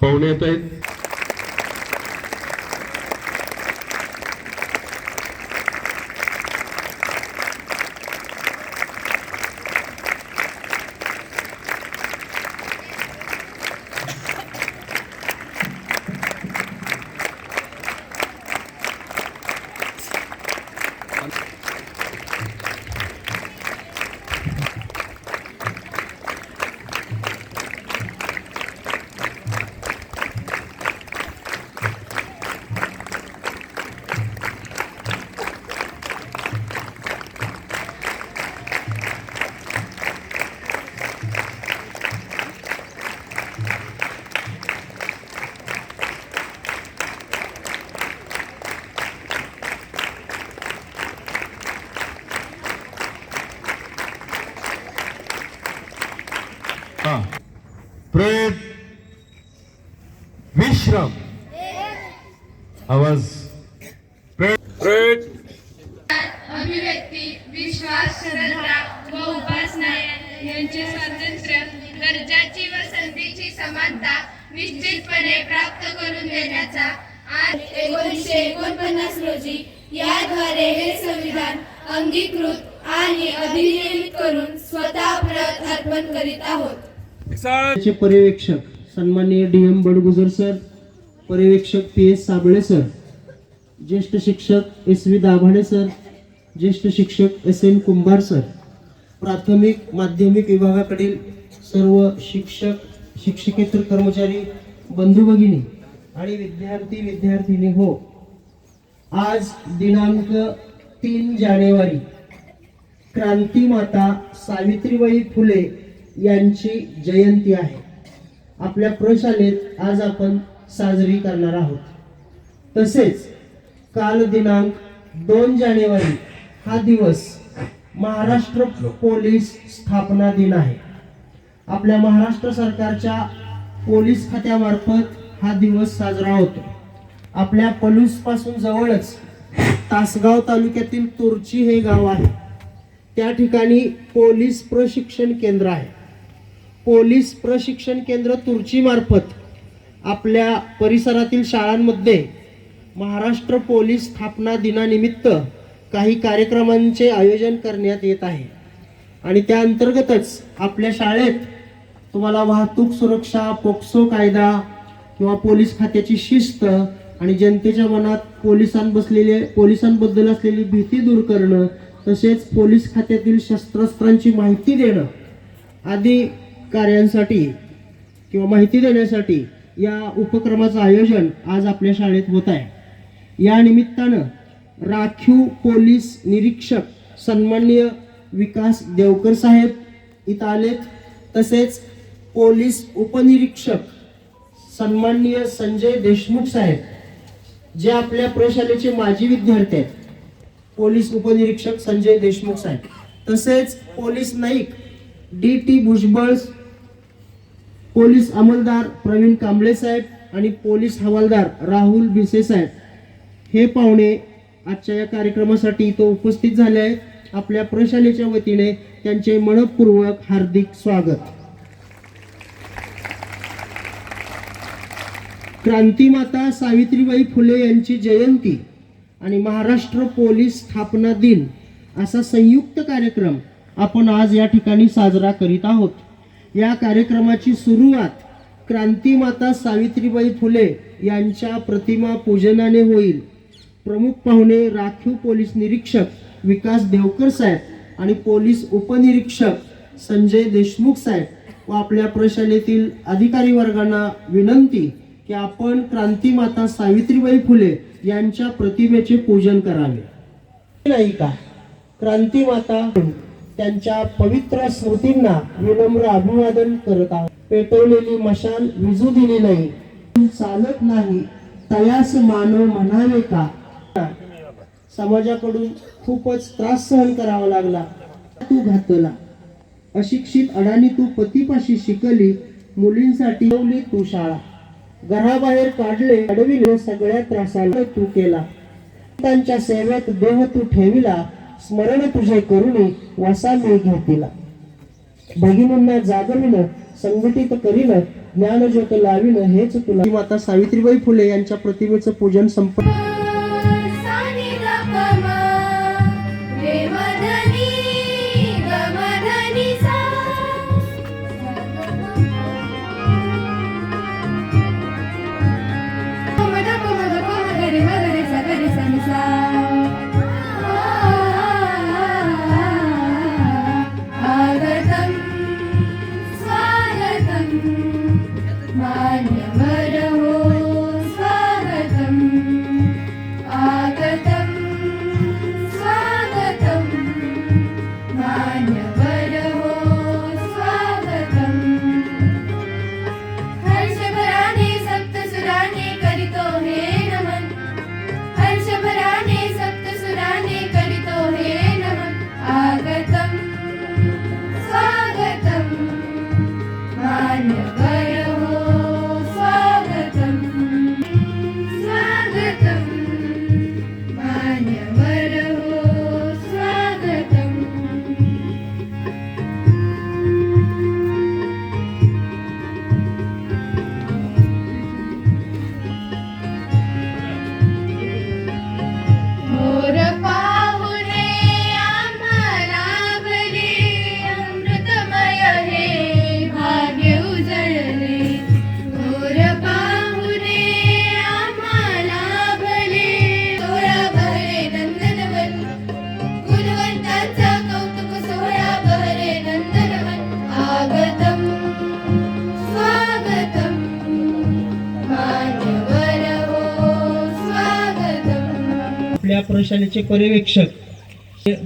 पाहुणे येत आहेत. प्रेम विश्राम आवाज प्रेम अभिव्यक्ती विश्वास श्रद्धा व उपासना यांचे स्वातंत्र्य दर्जाची व संधीची समानता निश्चितपणे प्राप्त करून देण्याचा आज 1949 रोजी याद्वारे हे संविधान अंगीकृत आणि अधिनियमित करून स्वतः प्रत अर्पण करीत आहोत. पर्यवेक्षक सन्माननीय DM बडगुजर सर, पर्यवेक्षक PS साबळे सर, ज्येष्ठ शिक्षक SV दाभाडे सर, ज्येष्ठ शिक्षक SN कुंभार सर, प्राथमिक माध्यमिक विभागाकडील सर्व शिक्षक शिक्षकेतर कर्मचारी बंधू भगिनी आणि विद्यार्थी विद्यार्थिनी हो, आज दिनांक 3 जानेवारी क्रांतीमाता सावित्रीबाई फुले यांची जयंती आहे. आपल्या प्रशालेत आज आपण साजरी करणार आहोत. तसेच काल दिनांक 2 जानेवारी हा दिवस महाराष्ट्र पोलीस स्थापना दिन आहे. आपल्या महाराष्ट्र सरकारच्या पोलीस खात्यामार्फत हा दिवस साजरा होतो. आपल्या पलूस पासून जवळच तासगाव तालुक्यातील तुर्ची हे गाव आहे. त्या ठिकाणी पोलीस प्रशिक्षण केंद्र आहे. पोलीस प्रशिक्षण केंद्र तुर्ची मार्फत आपल्या परिसरातील शाळांमध्ये महाराष्ट्र पोलीस स्थापना दिनानिमित्त काही कार्यक्रमांचे आयोजन करण्यात येत आहे. आणि त्या अंतर्गतच आपल्या शाळेत तुम्हाला वाहतूक सुरक्षा, पोक्सो कायदा किंवा पोलीस खात्याची शिस्त आणि जनतेच्या मनात पोलिसांबद्दल असलेली भीती दूर करणं, तसेच पोलीस खात्यातील शस्त्रास्त्रांची माहिती देणं आदी कार्यांसाठी किंवा माहिती देण्यासाठी या उपक्रमाचं आयोजन आज आपल्या शाळेत होत आहे. या निमित्तानं राखीव पोलीस निरीक्षक सन्माननीय विकास देवकर साहेब इथं आलेत. तसेच पोलीस उपनिरीक्षक सन्माननीय संजय देशमुख साहेब, जे आपल्या प्रशालेचे माजी विद्यार्थी आहेत, पोलीस उपनिरीक्षक संजय देशमुख साहेब, तसेच police Naik DT Bhujbal, police अंमलदार प्रवीण कांबळे साहेब आणि पोलीस हवालदार राहुल भिसे साहेब हे पाहुणे आजच्या या कार्यक्रमासाठी इथं उपस्थित झाले आहेत. आपल्या प्रशालेच्या वतीने त्यांचे मनपूर्वक हार्दिक स्वागत. क्रांतीमाता सावित्रीबाई फुले यांची जयंती आणि महाराष्ट्र पोलीस स्थापना दिन असा संयुक्त कार्यक्रम आपण आज या ठिकाणी साजरा करीत आहोत. या कार्यक्रमाची सुरुवात क्रांतीमाता सावित्रीबाई फुले यांच्या प्रतिमा पूजनाने होईल. प्रमुख पाहुणे राखीव पोलीस निरीक्षक विकास देवकर साहेब आणि पोलीस उपनिरीक्षक संजय देशमुख साहेब व आपल्या प्रशालेतील अधिकारी वर्गांना विनंती की आपण क्रांतीमाता सावित्रीबाई फुले यांच्या प्रतिमेचे पूजन करावे. नाही का क्रांतीमाता त्यांच्या पवित्र स्मृतींना विनम्र अभिवादन करत आहोत. पेटवलेली मशाल विझू दिली नाही, चालत नाही तयास मानव म्हणावे का. समाजाकडून खूपच त्रास सहन करावा लागला, तू घातला. अशिक्षित अडाणी तू पतीपाशी शिकली, मुलींसाठी ठेवली तू शाळा. घराबाहेर काढले अडविले सगळ्या त्रासाला तू केला. त्यांच्या सेवेत देह तू ठेविला, स्मरण तुझे करुणी वसा मी घेतिला. भगिनींना जागविन संघटित करीन ज्ञानज्योत लावीन हेच तुला. माता सावित्रीबाई फुले यांच्या प्रतिमेचं पूजन संपन्न. सानी ग प म रे म ध नि ग म ध नि सा प म ध प म ग प म ग रे सा ग रे सा नि सा. आगतं स्वागतं मान्यवर हो स्वागतं. आगतं स्वागतं मान्यवर हो स्वागतं. हर्षभराने सप्तसुराने करितो हे नमन. हर्षभराने सप्तसुराने करितो हे नमन. आगतं स्वागतं मान्यवर हो स्वागतं. स्वागतं मान्यवर हो स्वागतं. मोर पाहुणे आम्हाला भले अमृतमय हे भाग्य उजळले. मोर पाहुणे आम्हाला भले सोहळा बहरे नंदनवन. गुणवंतांचा कौतुक सोहळा बहरे नंदनवन. आगतं स्वागतं मान्यवर हो स्वागतं. आपल्या प्रशालेचे पर्यवेक्षक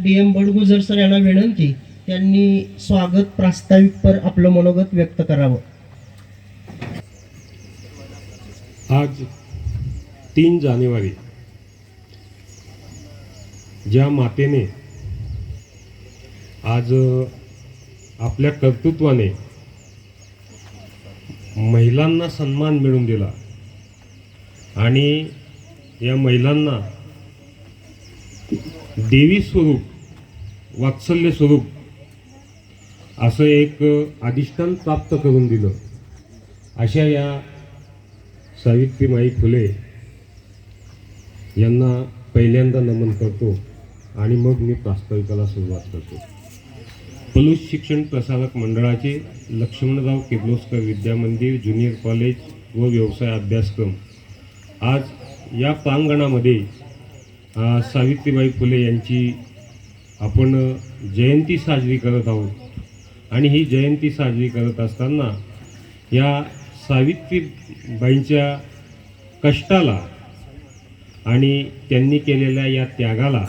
DM बडगुजर सर यांना विनंती, त्यांनी स्वागत प्रास्ताविक पर आपलं मनोगत व्यक्त करावं. आज 3 जानेवारी ज्या मातेने आज आपल्या कर्तृत्वाने महिलांना सन्मान मिळवून दिला आणि या महिलांना देवी स्वरूप वात्सल्य स्वरूप असं एक अधिष्ठान प्राप्त करून दिलं, अशा या सावित्रीबाई फुले यांना पहिल्यांदा नमन करतो आणि मग मी प्रास्ताविकाला सुरुवात करतो. पलूस शिक्षण प्रसारक मंडळाचे लक्ष्मणराव किर्लोस्कर विद्यामंदिर ज्युनियर कॉलेज व व्यवसाय अभ्यासक्रम आज या प्रांगणामध्ये सावित्रीबाई फुले यांची आपण जयंती साजरी करत आहोत आणि ही जयंती साजरी करत असताना या सावित्रीबाईंच्या कष्टाला आणि त्यांनी केलेल्या या त्यागाला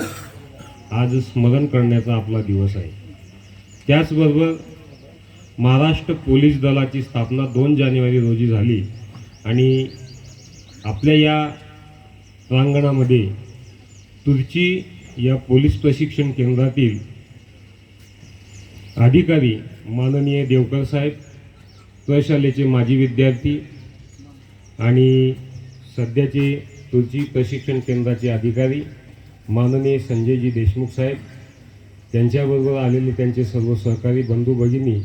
आज स्मरण करण्याचा आपला दिवस आहे. त्याचबरोबर महाराष्ट्र पोलीस दलाची स्थापना 2 जानेवारी रोजी झाली आणि आपल्या या प्रांगणामध्ये तुर्ची या पोलीस प्रशिक्षण केंद्रातील अधिकारी माननीय देवकर साहेब, प्रशालेचे माजी विद्यार्थी आणि सध्याचे तुर्ची प्रशिक्षण केंद्राचे अधिकारी माननीय संजयजी देशमुख साहेब, त्यांच्याबरोबर आलेले त्यांचे सर्व सहकारी बंधू भगिनी,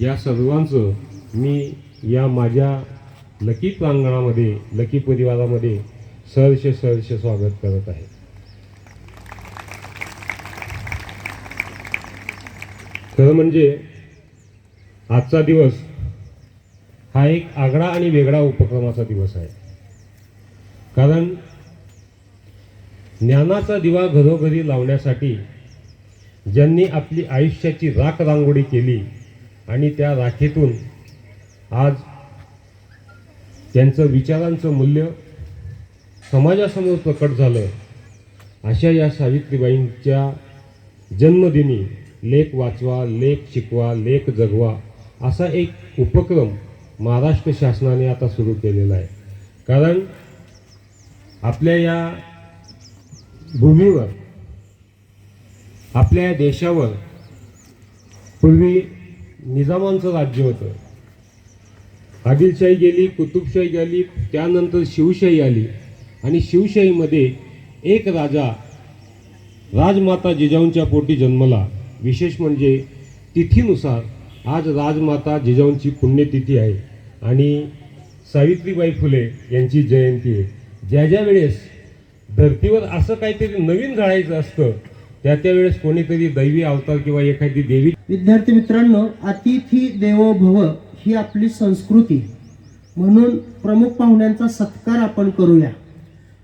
या सर्वांचं मी या माझ्या लकी प्रांगणामध्ये लकी परिवारामध्ये सहर्ष स्वागत करत आहे. खरं म्हणजे आजचा दिवस हा एक आगळा आणि वेगळा उपक्रमाचा दिवस आहे. कारण ज्ञानाचा दिवा घरोघरी लावण्यासाठी ज्यांनी आपली आयुष्याची राख रांगोळी केली आणि त्या राखेतून आज त्यांचं विचारांचं मूल्य समाजासमोर प्रकट झालं, अशा या सावित्रीबाईंच्या जन्मदिनी लेख वाचवा, लेख शिकवा, लेख जगवा असा एक उपक्रम महाराष्ट्र शासनाने आता सुरू केलेला आहे. कारण आपल्या या भूमीवर, आपल्या या देशावर पूर्वी निजामांचं राज्य होतं. आदिलशाही गेली, कुतुबशाही गेली, त्यानंतर शिवशाही आली आणि शिवशाहीमध्ये एक राजा राजमाता जिजाऊंच्या पोटी जन्मला. विशेष म्हणजे तिथीनुसार आज राजमाता जिजाऊंची पुण्यतिथी आहे आणि सावित्रीबाई फुले यांची जयंती आहे. ज्या ज्या वेळेस धर्तीवर असं काहीतरी नवीन घडायचं असतं त्या वेळेस कोणीतरी दैवी अवतार किंवा एखादी देवी. विद्यार्थी मित्रांनो, अतिथी देवो भव ही आपली संस्कृती, म्हणून प्रमुख पाहुण्यांचा सत्कार आपण करूया.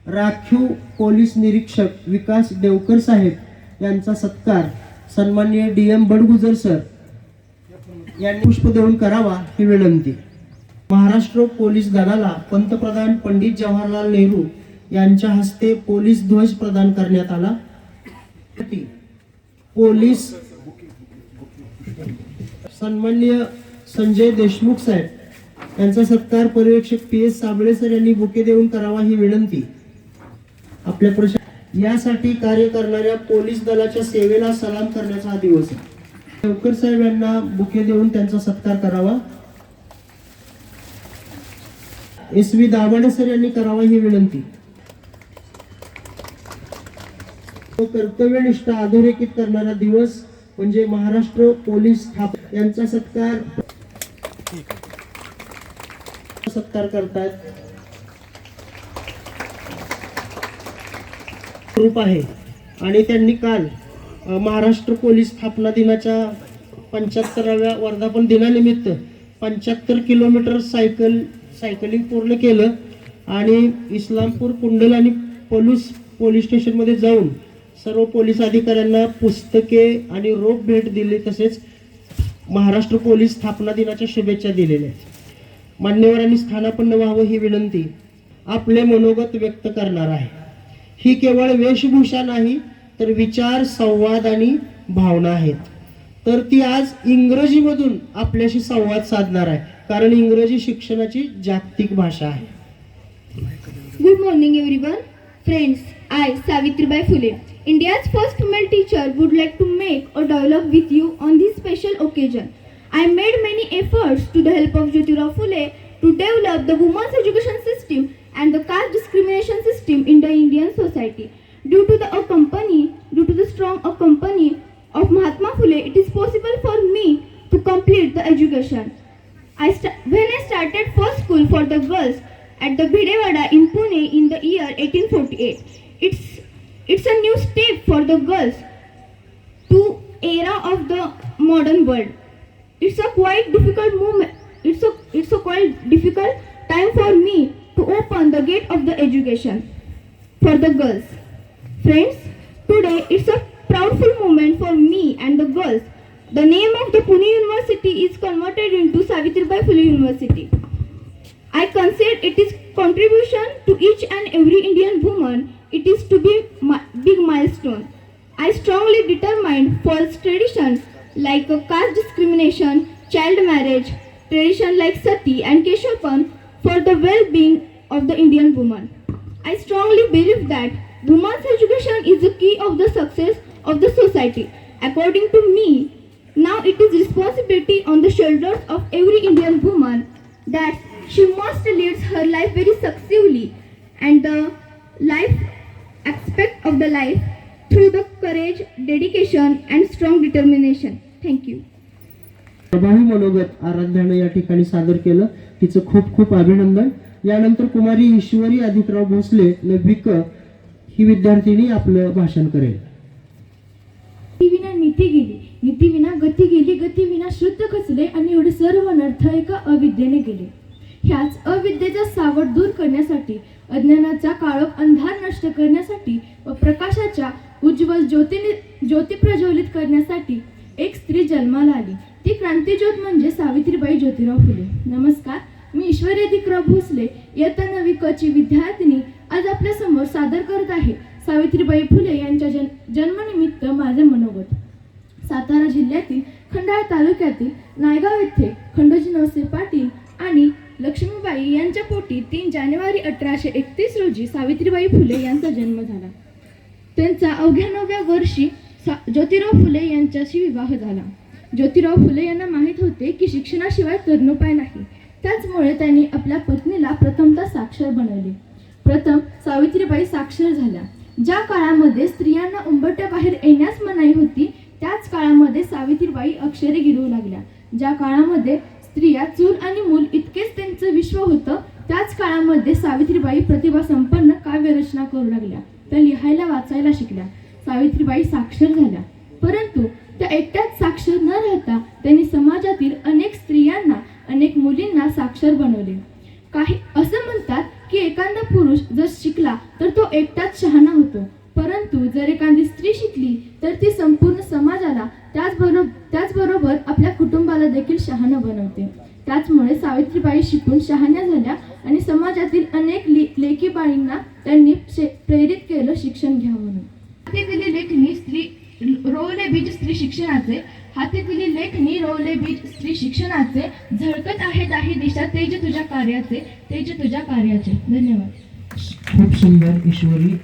राखीव पोलीस निरीक्षक विकास देवकर साहेब यांचा सत्कार सन्माननीय DM बडगुजर सर यांनी पुष्प देऊन करावा ही विनंती. महाराष्ट्र पोलीस दलाला पंतप्रधान पंडित जवाहरलाल नेहरू यांच्या हस्ते पोलीस ध्वज प्रदान करण्यात आला. पोलीस सन्माननीय संजय देशमुख साहेब यांचा सत्कार पर्यवेक्षक PS साबळे सर यांनी बुके देऊन करावा ही विनंती. आपल्या यासाठी कार्य करणाऱ्या पोलीस दलाच्या सेवेला सलाम करण्याचा हा दिवस आहे. देवकर साहेब यांना बुके देऊन त्यांचा सत्कार करावा. SV दाभाडे सर यांनी करावा ही विनंती. कर्तव्यनिष्ठ अधोरेखित करणारा दिवस म्हणजे महाराष्ट्र पोलीस यांचा सत्कार करतायत ग्रुप आहे आणि त्यांनी काल महाराष्ट्र पोलीस स्थापना दिनाच्या 75व्या वर्धापन दिनानिमित्त 75 किलोमीटर सायकलिंग पूर्ण केलं आणि इस्लामपूर कुंडल आणि पोलीस स्टेशनमध्ये जाऊन सर्व पोलीस अधिकाऱ्यांना पुस्तके आणि रोप भेट दिली. तसेच महाराष्ट्र पोलीस स्थापना दिनाच्या शुभेच्छा दिलेल्या आहेत. मान्यवरांनी स्थानापन्न व्हावं ही विनंती. आपले मनोगत व्यक्त करणार आहे. ही केवळ वेशभूषा नाही तर विचार, संवाद आणि भावना आहेत. तर ती आज इंग्रजीमधून आपल्याशी संवाद साधणार आहे, कारण इंग्रजी शिक्षणाची जागतिक भाषा आहे. Good morning everyone. Friends, I, Savitribai Phule, India's first female teacher, would like to make a dialogue with you on this special occasion. I made many efforts to the help of Jyotirao Phule to develop the women's education system and the caste discrimination system in the Indian society. Due to the strong company of Mahatma Phule, it is possible for me to complete the education. When I started first school for the girls at the Bhidewada in Pune in the year 1848. It's a new step for the girls to era of the modern world. It's a quite difficult moment. It's a quite difficult time for me to open the gate of the education for the girls. Friends, today it's a proudful moment for me and the girls. The name of the Pune University is converted into Savitribai Phule University. I consider it is contribution to each and every Indian woman. It is to be big milestone. I strongly determined false traditions like caste discrimination, child marriage, tradition like sati and keshapan for the well-being of the Indian woman. I strongly believe that women's education is the key of the success of the society. According to me, now it is responsibility on the shoulders of every Indian woman that she must lead her life very successfully and the life aspect of the life through the courage, dedication and strong determination. Thank you. प्रभावी मनोगत आराध्यानं या ठिकाणी सादर केलं. तिचं खूप खूप अभिनंदन. यानंतर कुमारी ईश्वरी अधिकराव भोसले नवविक ही विद्यार्थिनी आपलं भाषण करेल. विना नीती गेली, नीती विना गती गेली, गती विना शुद्ध खचले आणि एवढे सर्व अनर्थ एका अविद्येने गेले. ह्याच अविद्येचा सावट दूर करण्यासाठी, अज्ञानाचा काळोख अंधार नष्ट करण्यासाठी व प्रकाशाच्या उज्ज्वल ज्योती प्रज्वलित करण्यासाठी एक स्त्री जन्माला आली. ती क्रांतीज्योत म्हणजे सावित्रीबाई ज्योतिराव फुले. नमस्कार, मी ईश्वरी अधिकराव भोसले इयत्ता 9वी क ची विद्यार्थिनी आज आपल्या समोर सादर करत आहे सावित्रीबाई फुले यांच्या जन्मनिमित्त माझे मनोगत. सातारा जिल्ह्यातील खंडाळा तालुक्यातील नायगाव येथे खंडोजी नवसे पाटील आणि लक्ष्मीबाई यांच्या पोटी 3 जानेवारी 1831 रोजी सावित्रीबाई फुले यांचा जन्म झाला. त्यांचा अवघ्या 9व्या वर्षी ज्योतिराव फुले यांच्याशी विवाह झाला. ज्योतिराव फुले यांना माहीत होते की शिक्षणाशिवाय तरणोपाय नाही. त्याचमुळे त्यांनी आपल्या पत्नीला प्रथमतः साक्षर बनवले. प्रथम सावित्रीबाई साक्षर झाल्या. ज्या काळामध्ये स्त्रियांना उंबरठ्याबाहेर येण्यास मनाई होती त्याच काळामध्ये सावित्रीबाई अक्षरे गिरवू लागल्या. ज्या काळामध्ये स्त्रिया चूल आणि मूल इतकेच त्यांचं विश्व होतं. त्याच काळामध्ये सावित्रीबाई प्रतिभा संपन्न काव्यरचना करू लागल्या. त्या लिहायला वाचायला शिकल्या. सावित्रीबाई साक्षर झाल्या. परंतु त्या एकट्याच साक्षर न राहता त्यांनी समाजातील अनेक स्त्रियांना, अनेक मुलींना साक्षर बनवले. काही असं म्हणतात की एखादा पुरुष जर शिकला तर तो एकटाच शहाणा होतो, परंतु जर एखादी स्त्री शिकली तर ती संपूर्ण समाजाला त्याचबरोबर आपल्या कुटुंबाला देखील शहाणं बनवते. त्याचमुळे सावित्रीबाई शिकून शहाण्या झाल्या आणि समाजातील अनेक लेकी बाईंना त्यांनी प्रेरित केलं शिक्षण घ्या म्हणून. हाती लेखनी स्त्री रोवले बीज स्त्री शिक्षणाचे, हाती दिली लेखनी रोवले बीज स्त्री शिक्षणाचे, झळकत आहे दाही दिशा तेज तुझ्या कार्याचे, तेज तुझ्या कार्याचे. धन्यवाद. खूप सुंदर ईश्वरी.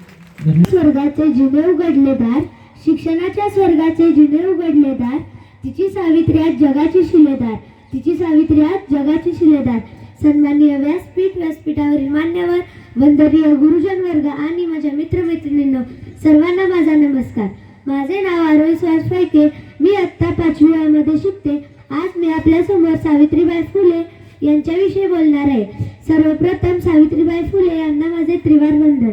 स्वर्गाचे जिने उघडले दार, शिक्षणाच्या स्वर्गाचे जिने उघडले दार, तिची सावित्री आज जगाची शिलेदार, तिची सावित्री आज जगाची शिलेदार. सन्माननीय व्यासपीठावरील मान्यवर, वंदनीय गुरुजन वर्ग आणि माझ्या मित्रमैत्रिणींनो, सर्वांना माझा नमस्कार. माझे नाव आरोही सुहास फायके. मी इयत्ता 5वी मध्ये शिकते. आज मी आपल्यासमोर सावित्रीबाई फुले यांच्याविषयी बोलणार आहे. सर्वप्रथम सावित्रीबाई फुले यांना माझे त्रिवार वंदन.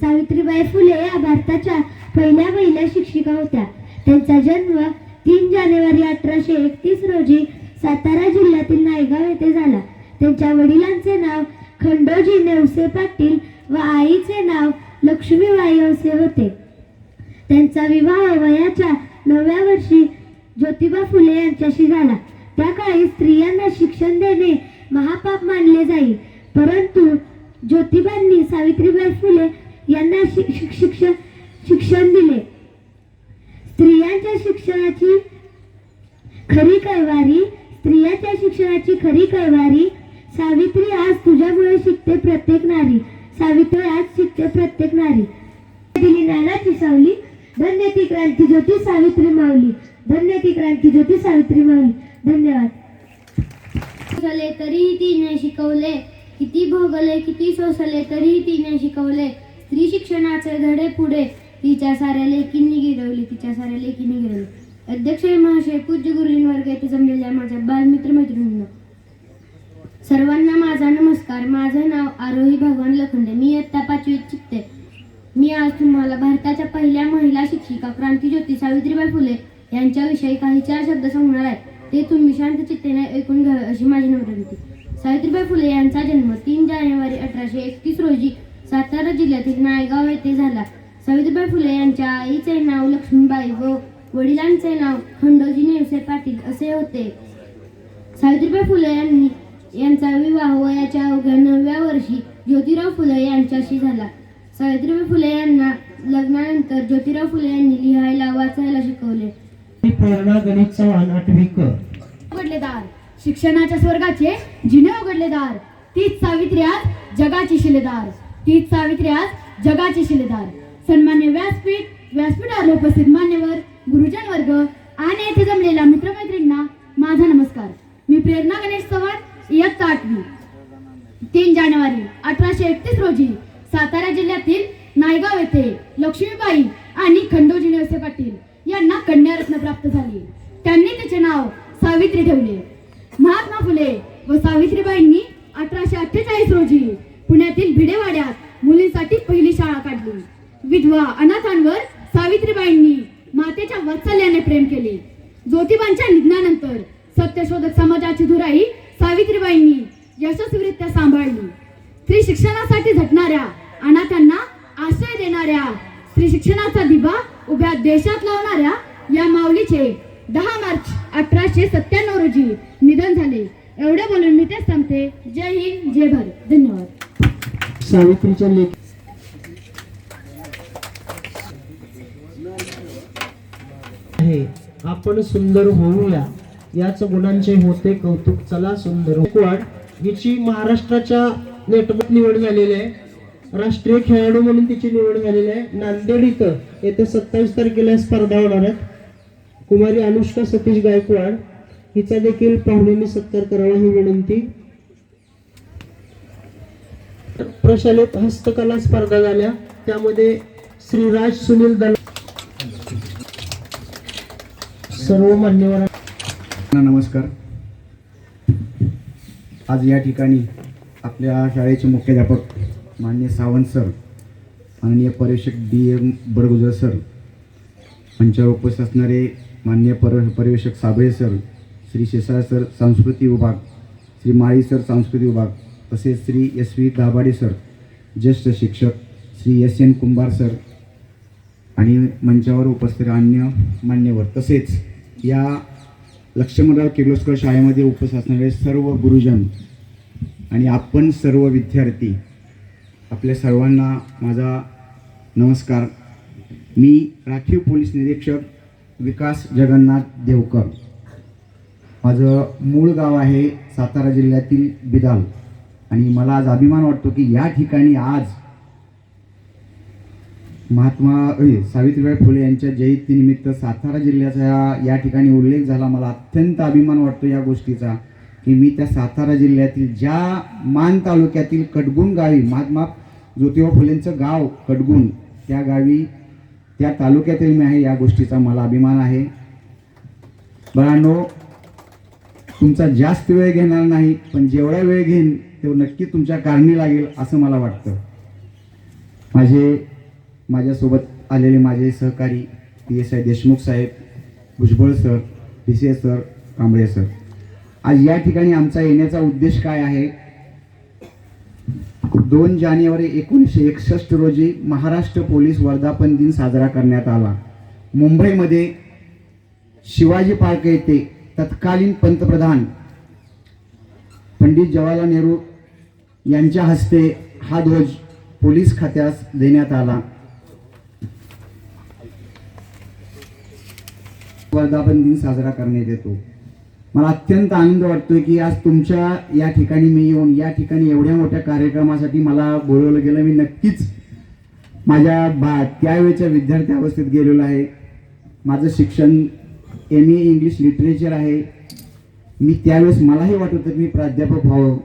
सावित्रीबाई फुले या भारताच्या पहिल्या महिला शिक्षिका होत्या. त्यांचा जन्म 3 जानेवारी 1831 रोजी सातारा जिल्ह्यातील नायगाव येथे झाला. त्यांच्या वडिलांचे नाव खंडोजी नेवसे पाटील व आईचे नाव लक्ष्मीबाई असे होते. त्यांचा विवाह वयाच्या 9व्या वर्षी ज्योतिबा फुले यांच्याशी झाला. त्या काळी स्त्रियांना शिक्षण देणे महापाप मानले जाई, परंतु ज्योतिबांनी सावित्रीबाई फुले यांना शिक्षण दिले. स्त्रियांच्या शिक्षणाची खरी कैवारी, सावित्री आज तुझ्यामुळे शिकते प्रत्येक नारी, सावित्री आज शिकते प्रत्येक नारी. दिली ज्ञानाची सावली, धन्य ती क्रांती ज्योती सावित्री माऊली, धन्य ती क्रांती ज्योती सावित्री माऊली. धन्यवाद. तरीही तिने शिकवले, किती भोगले किती सोसले तरीही तिने शिकवले. स्त्री शिक्षणाचे धडे पुढे तिच्या साऱ्या लेकींनी गिरवले. अध्यक्ष महाशय, पूज्य गुरुजन वर्ग येथे जमलेल्या माझ्या बालमित्र मैत्रिणींनो, सर्वांना माझा नमस्कार. माझे नाव आरोही भगवान लखंडे. मी इयत्ता 5वीत शिकते. मी आज तुम्हाला भारताच्या पहिल्या महिला शिक्षिका क्रांतीज्योती सावित्रीबाई फुले यांच्याविषयी काही 4 शब्द सांगणार आहे. ते तुम्ही शांत चित्तेने ऐकून घ्यावे अशी माझी विनंती. सावित्रीबाई फुले यांचा जन्म 3 जानेवारी 1831 रोजी सातारा जिल्ह्यातील नायगाव येथे झाला. सावित्रीबाई फुले यांच्या आईचे नाव लक्ष्मीबाई व वडिलांचे नाव खंडोजी नेवसे पाटील असे होते. सावित्रीबाई फुले यांचा विवाह वयाच्या अवघ्या 9व्या वर्षी ज्योतिराव फुले यांच्याशी झाला. सावित्रीबाई फुले यांना लग्नानंतर ज्योतिराव फुले यांनी लिहायला वाचायला शिकवले. प्रेरणा गणित चव्हाण 8वी क. उघडले दार, शिक्षणाच्या स्वर्गाचे जिने उघडले दार, तीच सावित्री आज जगाची शिलेदार, तीच सावित्री आज जगाची शिलेदार. सन्मान्य व्यासपीठावर उपस्थित मान्यवर, गुरुजन वर्ग आणि येथे जमलेल्या मित्रमैत्रिणींना माझा नमस्कार. मी प्रेरणा गणेश चव्हाण, इयत्ता 8वी. 3 जानेवारी 1831 रोजी सातारा जिल्ह्यातील नायगाव येथे लक्ष्मीबाई आणि खंडोजी नेवसे पाटील यांना कन्यारत्न प्राप्त झाली. त्यांनी त्याचे नाव सावित्री ठेवले. महात्मा फुले व सावित्रीबाईंनी 1848 रोजी पुण्यातील भिडेवाड्यात मुलींसाठी पहिली शाळा काढली. विधवा अनाथांवर सावित्रीबाईंनी मातेच्या वात्सल्याने प्रेम केले. ज्योतिबांच्या निधनानंतर सत्यशोधक समाजाची धुराई सावित्रीबाईंनी यशस्वीरित्या सांभाळली. स्त्री शिक्षणासाठी झटणाऱ्या अनाथांना आश्रय देणाऱ्या, स्त्री शिक्षणाचा दिवा उभ्या देशात लावणाऱ्या या माऊलीचे 10 मार्च 1897 रोजी निधन झाले. एवढे बोलून मी ते सांगते. जय हिंद, जय भारत. धन्यवाद. सावित्रीच्या लेख आहे. आपण सुंदर होऊया याच गुणांचे होते कौतुक, चला सुंदर गायकवाड हिची महाराष्ट्राच्या नेटमध्ये निवड झालेली आहे. राष्ट्रीय खेळाडू म्हणून तिची निवड झालेली आहे. नांदेड इथं येत्या 27 तारखेला स्पर्धा होणार आहेत. कुमारी अनुष्का सतीश गायकवाड हिचा देखील पाहुण्यांनी सत्कार करावा ही विनंती. प्रशालेत हस्तकला स्पर्धा झाल्या, त्यामध्ये श्रीराज सुनील दल सर्व मान्यवरांना नमस्कार. आज या ठिकाणी आपल्या शाळेचे मुख्याध्यापक माननीय सावंत सर, माननीय पर्यवेक्षक DM बडगुजर सर, मंचावर उपस्थित असणारे माननीय पर्यवेक्षक साबळे सर, श्री शेषाळ सर सांस्कृतिक विभाग, श्री माळी सर सांस्कृतिक विभाग, तसेच श्री SV दाभाडे सर ज्येष्ठ शिक्षक, श्री SN कुंभार सर आणि मंचावर उपस्थित अन्य मान्यवर, तसेच या लक्ष्मणराव किर्लोस्कर शाळेमध्ये उपस्थित असणारे सर्व गुरुजन आणि आपण सर्व विद्यार्थी, आपल्या सर्वांना माझा नमस्कार. मी राखीव पोलीस निरीक्षक विकास जगन्नाथ देवकर. माझं मूळ गाव आहे सातारा जिल्ह्यातील बिदाल आणि मला आज अभिमान वाटतो की या ठिकाणी आज सावित्रीबाई फुले यांच्या जयंतीनिमित्त सातारा जिल्ह्याचा या ठिकाणी उल्लेख झाला. मला अत्यंत अभिमान वाटतो या गोष्टीचा की मी त्या सातारा जिल्ह्यातील ज्या मान तालुक्यातील कडगुण गावी, महात्मा ज्योतिबा फुलेंचं गाव कडगुण, त्या गावी त्या तालुक्यातील मी आहे. या गोष्टीचा मला अभिमान आहे. बाळांनो, तुमचा जास्त वेळ घेणार नाही, पण जेवढा वेळ घेईन तेवढं नक्की तुमच्या कारणी लागेल असं मला वाटतं. माझ्यासोबत आलेले माझे सहकारी PSI देशमुख साहेब, Bhujbal sir, PCS sir, Kamble sir. आज या ठिकाणी आमचा येण्याचा उद्देश काय आहे? 2 जानेवारी 1961 रोजी महाराष्ट्र पोलीस वर्धापन दिन साजरा करण्यात आला. मुंबईमध्ये शिवाजी पार्क येथे तत्कालीन पंतप्रधान पंडित जवाहरलाल नेहरू यांच्या हस्ते हा ध्वज पोलीस खात्यास देण्यात आला. वर्धापन दिन साजरा करण्यात येतो. मला अत्यंत आनंद वाटतोय की आज तुमच्या या ठिकाणी मी येऊन या ठिकाणी एवढ्या मोठ्या कार्यक्रमासाठी मला बोलवलं गेलं. मी नक्कीच माझ्या त्यावेळेच्या विद्यार्थी अवस्थेत गेलेलो आहे. माझं शिक्षण MA इंग्लिश लिटरेचर आहे. मी त्यावेळेस मलाही वाटत होतं की मी प्राध्यापक व्हावं,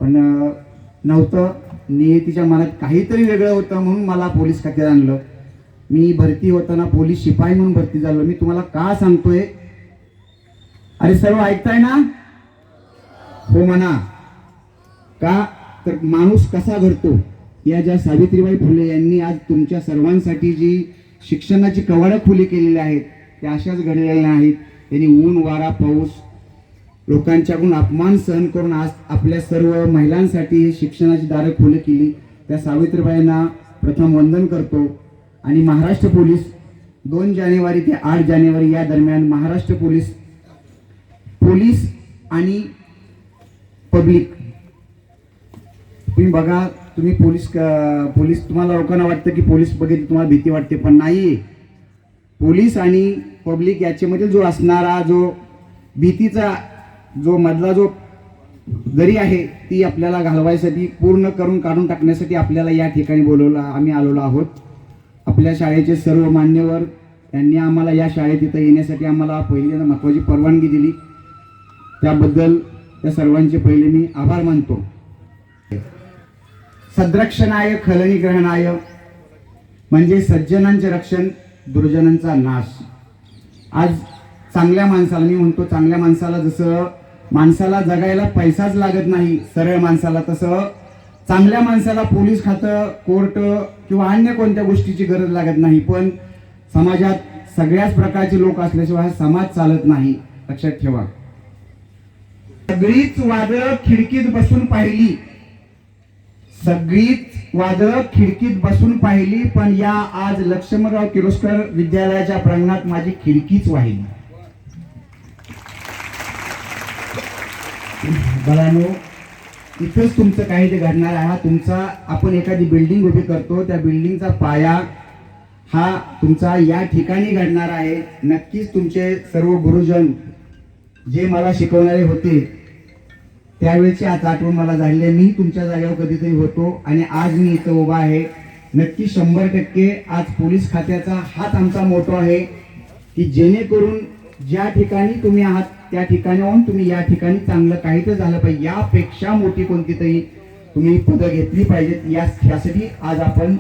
पण नव्हतं. नियतीच्या मनात काहीतरी वेगळं होतं म्हणून मला पोलीस खात्यात आणलं. मी भरती होताना पोलीस शिपाई म्हणून भरती झालो. मी तुम्हाला का सांगतोय? अरे सर्व ऐकताय ना? हो म्हणा. का तर माणूस कसा घडतो या ज्या सावित्रीबाई फुले यांनी आज तुमच्या सर्वांसाठी जी शिक्षणाची कवाडं खुली केलेली आहेत त्या अशाच घडलेल्या नाहीत. त्यांनी ऊन, वारा, पाऊस, लोकांच्याकडून अपमान सहन करून आज आपल्या सर्व महिलांसाठी ही शिक्षणाची दारं खुली केली. त्या सावित्रीबाईंना प्रथम वंदन करतो. आणि महाराष्ट्र पोलीस 2 जानेवारी ते 8 जानेवारी या दरम्यान महाराष्ट्र पोलीस आणि पब्लिक, तुम्ही बघा, तुम्ही पोलीस तुम्हाला लोकांना वाटतं की पोलीस बघितली तुम्हाला भीती वाटते, पण नाही. पोलीस आणि पब्लिक याच्यामध्ये जो असणारा जो भीतीचा जो मधला जो दरी आहे ती आपल्याला घालवायसाठी, पूर्ण करून काढून टाकण्यासाठी आपल्याला या ठिकाणी बोलवलं, आम्ही आलेलो आहोत. आपल्या शाळेचे सर्व मान्यवर यांनी आम्हाला या शाळेत इथं येण्यासाठी आम्हाला पहिल्यांदा महत्त्वाची परवानगी दिली. त्याबद्दल त्या सर्वांचे पहिले मी आभार मानतो. सद्रक्षणाय खलनिग्रहणाय म्हणजे सज्जनांचे रक्षण, दुर्जनांचा नाश. आज चांगल्या माणसाला, मी म्हणतो चांगल्या माणसाला, जसं माणसाला जगायला पैसाच लागत नाही सरळ माणसाला, तसं चांगल्या माणसाला पोलीस खातं, कोर्ट किंवा अन्य कोणत्या गोष्टीची गरज लागत नाही. पण समाजात सगळ्याच प्रकारचे लोक असल्याशिवाय हा समाज चालत नाही, लक्षात ठेवा. सगळीच वादळं खिडकीत बसून पाहिली, पण या आज लक्ष्मणराव किर्लोस्कर विद्यालयाच्या प्रांगणात माझी खिडकीच वाहिली. बाळांनो, इथंच तुमचं काही ते घडणार आहे. हा तुमचा, आपण एखादी बिल्डिंग उभी करतो, त्या बिल्डिंगचा पाया हा तुमचा या ठिकाणी घडणार आहे. नक्कीच तुमचे सर्व गुरुजन जे मला शिकवणारे होते त्यावेळेची आज आठवण मला झाली आहे. मी तुमच्या जागेवर कधीतरी होतो आणि आज मी इथं उभा आहे. नक्की 100% आज पोलीस खात्याचा हाच आमचा मोटो आहे की जेणेकरून ज्या ठिकाणी तुम्ही आहात त्या ठिकाणी होऊन तुम्ही या ठिकाणी चांगलं काही तर झालं पाहिजे, यापेक्षा मोठी कोणती तरी तुम्ही पदं घेतली पाहिजेत. यासाठी आज आपण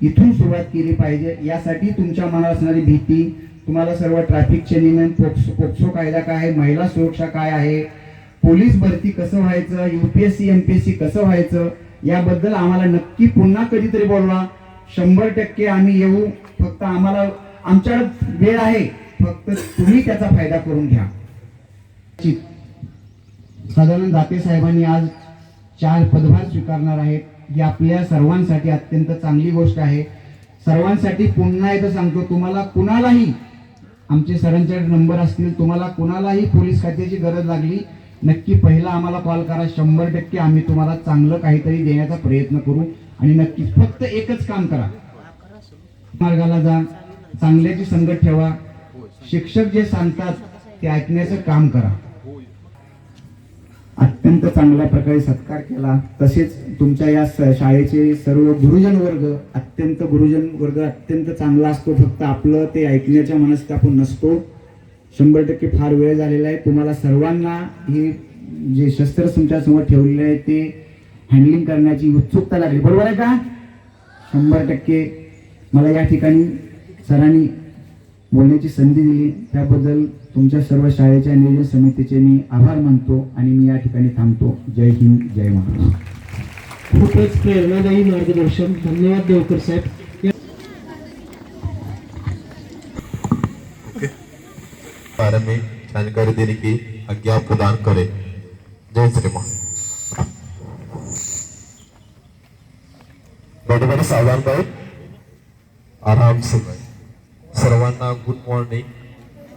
इथून सुरुवात केली पाहिजे. यासाठी तुमच्या मनात असणारी भीती, तुम्हाला सर्व ट्रॅफिकचे नियम, पोक्सो कायदा काय आहे, महिला सुरक्षा काय आहे, पोलीस भरती कसं व्हायचं, UPSC MPSC कसं व्हायचं याबद्दल आम्हाला नक्की पुन्हा कधीतरी बोलवा. 100% आम्ही येऊ. फक्त आम्हाला आमच्याकडे वेळ आहे, फक्त तुम्ही त्याचा फायदा करून घ्या. सदानंद दाते साहेबांनी आज 4 पदभार स्वीकारणार आहेत, ही आपल्या सर्वांसाठी अत्यंत चांगली गोष्ट आहे. सर्वांसाठी पुन्हा एकदा सांगतो, तुम्हाला कुणालाही आमचे सरांचे नंबर असतील, तुम्हाला कुणालाही पोलीस खात्याची गरज लागली नक्की पहिला आम्हाला कॉल करा. 100% आम्ही तुम्हाला चांगलं काहीतरी देण्याचा प्रयत्न करू. आणि नक्की फक्त एकच काम करा, मार्गाला जा, चांगल्याची संगत ठेवा, शिक्षक जे सांगतात ते ऐकण्याचं काम करा. अत्यंत चांगल्या प्रकारे सत्कार केला. तसेच तुमच्या या शाळेचे सर्व गुरुजन वर्ग अत्यंत चांगला असतो. फक्त आपलं ते ऐकण्याच्या मनस्तापून नसतो. 100% फार वेळ झालेला आहे. तुम्हाला सर्वांना हे जे शस्त्र तुमच्या समोर ठेवलेले आहे ते हँडलिंग करण्याची उत्सुकता लागली, बरोबर आहे का? 100% मला या ठिकाणी सरांनी बोलण्याची संधी दिली, त्याबद्दल तुमच्या सर्व शाळेच्या नियोजन समितीचे मी आभार मानतो आणि मी या ठिकाणी थांबतो. जय हिंद, जय महाराष्ट्र. खूपच प्रेरणादायी मार्गदर्शन. धन्यवाद देवकर साहेब. बारे में जानकारी देने की आज्ञा प्रदान करें. जय श्रीमान. बड़े बड़े सावधान भाई, आराम से भाई. सर्वांना गुड मॉर्निंग.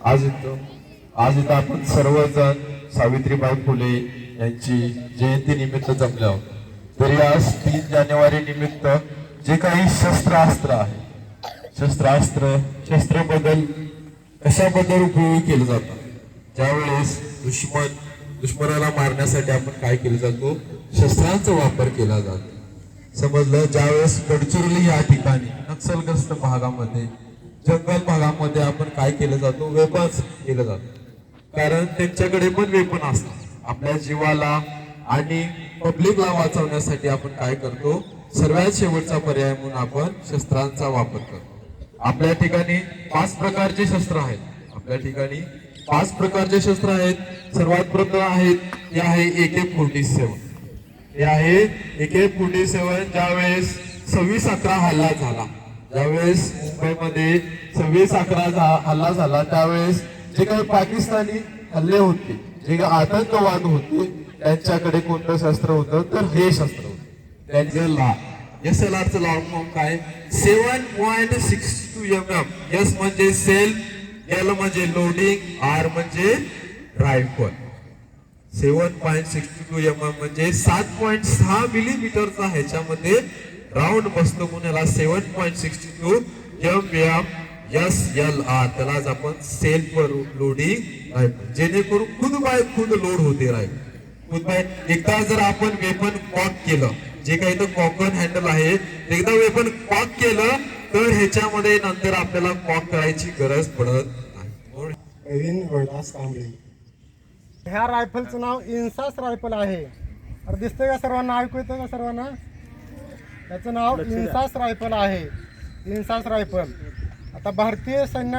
आज इथं आपण सर्वजण सावित्रीबाई फुले यांची जयंती निमित्त जमले आहोत. तरी आज 3 जानेवारी निमित्त जे काही शस्त्रास्त्र आहे, शस्त्राबद्दल कशाबद्दल उपयोग केले जातात, ज्यावेळेस दुश्मनाला मारण्यासाठी आपण काय केलं जातो, शस्त्रांचा वापर केला जातो. समजलं. ज्यावेळेस गडचिरोली या ठिकाणी नक्षलग्रस्त भागामध्ये, जंगल भागामध्ये आपण काय केलं जातो, वेपन्स केलं जातो. कारण त्यांच्याकडे पण वेपन असतात. आपल्या जीवाला आणि पब्लिकला वाचवण्यासाठी आपण काय करतो, सर्वात शेवटचा पर्याय म्हणून आपण शस्त्रांचा वापर करतो. आपल्या ठिकाणी 5 प्रकारचे शस्त्र आहेत. सर्वात प्रथम आहेत ते आहे AK-47. हे आहे AK-47. ज्यावेळेस 26/11 हल्ला झाला, ज्यावेळेस मुंबईमध्ये 26/11 हल्ला झाला, त्यावेळेस जे काही पाकिस्तानी हल्ले होते, जे काही आतंकवाद होते, त्यांच्याकडे कोणतं शस्त्र होतं तर हे शस्त्र होतं. त्यांचं SLRचं लॉंग फॉर्म काय, 7.62 mm. S म्हणजे सेल, L म्हणजे लोडिंग, R म्हणजे रायफल. 7.62 mm म्हणजे 7.6 मिलीमीटरचा ह्याच्यामध्ये राऊंड बसतो म्हणून याला 7.62 mm SLR. त्यालाच आपण सेल्फ लोडिंग रायफल, जेणेकरून खुद बाय खुद लोड होते रायफल. खुद बाय एकदा जर आपण वेपन कॉक केलं, जे काही तर कॉकन हँडल आहे, एकदा वेपन कॉक केलं तर ह्याच्यामध्ये नंतर आपल्याला कॉक करायची गरज पडत नाही. नवीन रोहिदास कांबळे. ह्या रायफलचं नाव इन्सास रायफल आहे. अरे दिसतंय का सर्वांना, ऐकू येतं का सर्वांना? त्याचं नाव इन्सास रायफल आहे. इन्सास रायफल आता भारतीय सैन्य